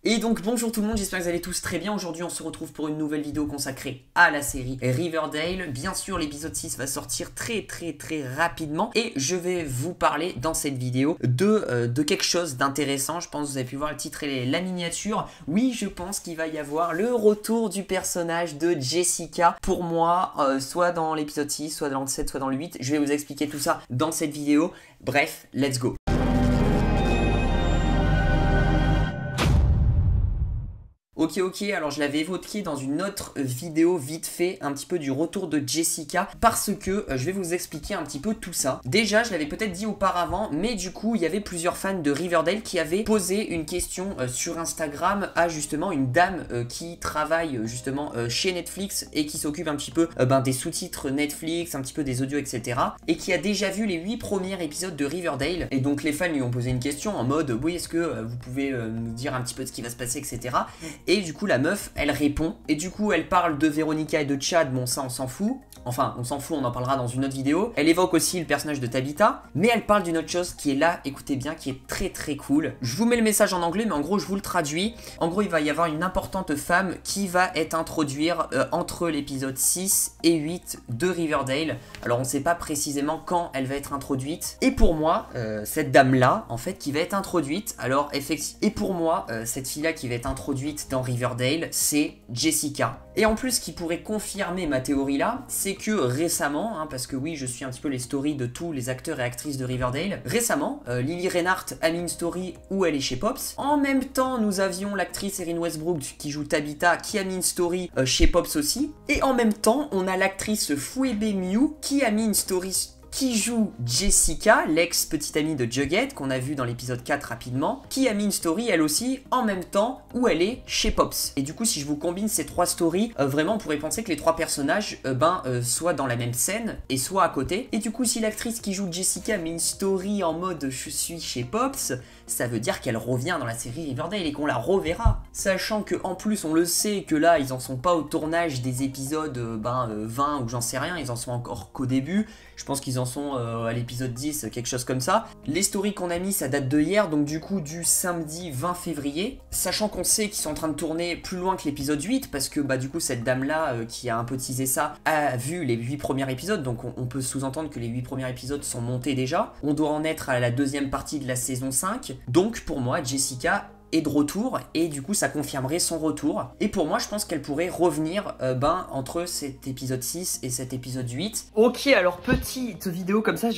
Et donc bonjour tout le monde, j'espère que vous allez tous très bien. Aujourd'hui on se retrouve pour une nouvelle vidéo consacrée à la série Riverdale. Bien sûr l'épisode 6 va sortir très rapidement et je vais vous parler dans cette vidéo de quelque chose d'intéressant. Je pense que vous avez pu voir le titre et la miniature. Oui, je pense qu'il va y avoir le retour du personnage de Jessica. Pour moi, soit dans l'épisode 6, soit dans le 7, soit dans le 8. Je vais vous expliquer tout ça dans cette vidéo. Bref, let's go. Ok, alors je l'avais évoqué dans une autre vidéo vite fait, un petit peu du retour de Jessica, parce que je vais vous expliquer un petit peu tout ça. Déjà, je l'avais peut-être dit auparavant, mais du coup, il y avait plusieurs fans de Riverdale qui avaient posé une question sur Instagram à justement une dame qui travaille justement chez Netflix et qui s'occupe un petit peu des sous-titres Netflix, un petit peu des audios, etc. Et qui a déjà vu les 8 premiers épisodes de Riverdale. Et donc les fans lui ont posé une question en mode « Oui, est-ce que vous pouvez nous dire un petit peu de ce qui va se passer, etc. » Et du coup la meuf elle répond et du coup elle parle de Véronica et de Chad. Bon, ça on s'en fout, enfin on s'en fout, on en parlera dans une autre vidéo. Elle évoque aussi le personnage de Tabitha, mais elle parle d'une autre chose qui est là, écoutez bien, qui est très cool. Je vous mets le message en anglais mais en gros je vous le traduis. En gros il va y avoir une importante femme qui va être introduite entre l'épisode 6 et 8 de Riverdale. Alors on sait pas précisément quand elle va être introduite, et pour moi cette dame là en fait qui va être introduite, alors effectivement, et pour moi cette fille là qui va être introduite dans Riverdale, c'est Jessica. Et en plus, ce qui pourrait confirmer ma théorie là, c'est que récemment, parce que oui, je suis un petit peu les stories de tous les acteurs et actrices de Riverdale, récemment, Lily Reinhardt a mis une story où elle est chez Pops. En même temps, nous avions l'actrice Erin Westbrook qui joue Tabitha qui a mis une story chez Pops aussi. Et en même temps, on a l'actrice Phoebe Mew qui a mis une story qui joue Jessica, l'ex-petite amie de Jughead, qu'on a vu dans l'épisode 4 rapidement, qui a mis une story elle aussi en même temps où elle est chez Pops. Et du coup, si je vous combine ces trois stories, vraiment on pourrait penser que les trois personnages soient dans la même scène et soit à côté. Et du coup, si l'actrice qui joue Jessica met une story en mode je suis chez Pops, ça veut dire qu'elle revient dans la série Riverdale et qu'on la reverra. Sachant que en plus on le sait que là ils en sont pas au tournage des épisodes 20 ou j'en sais rien, ils en sont encore qu'au début. Je pense qu'ils en sont à l'épisode 10, quelque chose comme ça. Les stories qu'on a mis, ça date de hier, donc du coup du samedi 20 février. Sachant qu'on sait qu'ils sont en train de tourner plus loin que l'épisode 8, parce que du coup cette dame-là qui a un peu teasé ça, a vu les 8 premiers épisodes, donc on peut sous-entendre que les 8 premiers épisodes sont montés déjà. On doit en être à la deuxième partie de la saison 5. Donc pour moi, Jessica est de retour et du coup ça confirmerait son retour. Et pour moi je pense qu'elle pourrait revenir entre cet épisode 6 et cet épisode 8. Ok, alors petite vidéo comme ça,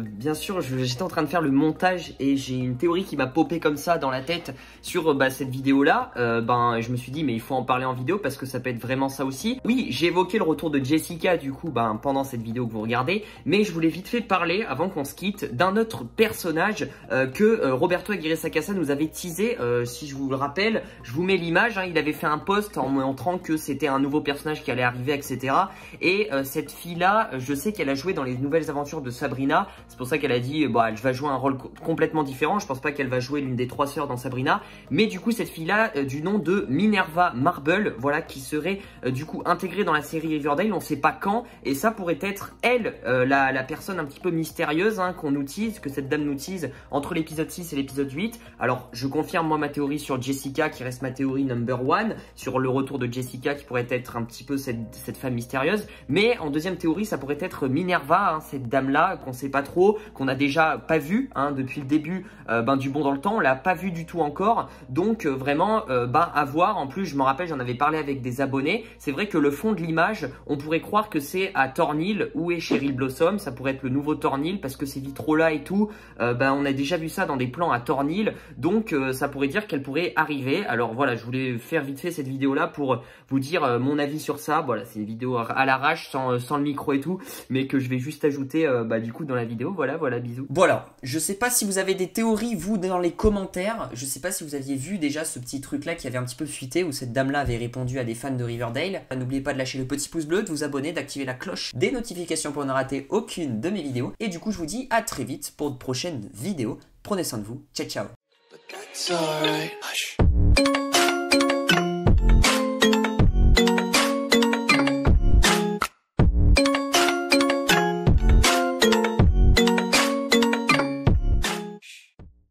bien sûr j'étais en train de faire le montage et j'ai une théorie qui m'a popé comme ça dans la tête sur cette vidéo là. Je me suis dit mais il faut en parler en vidéo parce que ça peut être vraiment ça aussi. Oui, j'ai évoqué le retour de Jessica du coup pendant cette vidéo que vous regardez, mais je voulais vite fait parler avant qu'on se quitte d'un autre personnage que Roberto Aguirre Sacasa nous avait teasé. Si je vous le rappelle, je vous mets l'image, il avait fait un post en montrant que c'était un nouveau personnage qui allait arriver, etc. Et cette fille-là, je sais qu'elle a joué dans les nouvelles aventures de Sabrina. C'est pour ça qu'elle a dit, elle va jouer un rôle complètement différent. Je pense pas qu'elle va jouer l'une des trois sœurs dans Sabrina. Mais du coup, cette fille-là, du nom de Minerva Marble, voilà, qui serait du coup intégrée dans la série Riverdale. On sait pas quand. Et ça pourrait être elle, la personne un petit peu mystérieuse qu'on nous tease, que cette dame nous tease entre l'épisode 6 et l'épisode 8. Alors, je confirme moi ma théorie sur Jessica qui reste ma théorie number one, sur le retour de Jessica qui pourrait être un petit peu cette femme mystérieuse. Mais en deuxième théorie, ça pourrait être Minerva, cette dame-là qu'on sait pas trop, qu'on a déjà pas vue depuis le début du Bond dans le Temps. On l'a pas vue du tout encore. Donc vraiment à voir. En plus, je me rappelle, j'en avais parlé avec des abonnés. C'est vrai que le fond de l'image, on pourrait croire que c'est à Thornhill où est Cheryl Blossom. Ça pourrait être le nouveau Thornhill parce que ces vitraux-là et tout, on a déjà vu ça dans des plans à Thornhill. Donc ça pourrait dire qu'elle pourrait arriver. Alors voilà, je voulais faire vite fait cette vidéo là pour vous dire mon avis sur ça. Voilà, c'est une vidéo à l'arrache sans le micro et tout, mais que je vais juste ajouter du coup dans la vidéo. Voilà, bisous. Voilà, je sais pas si vous avez des théories vous dans les commentaires. Je sais pas si vous aviez vu déjà ce petit truc là qui avait un petit peu fuité où cette dame là avait répondu à des fans de Riverdale. N'oubliez pas de lâcher le petit pouce bleu, de vous abonner, d'activer la cloche des notifications pour ne rater aucune de mes vidéos. Et du coup je vous dis à très vite pour de prochaines vidéos. Prenez soin de vous, ciao ciao. It's alright. Hush.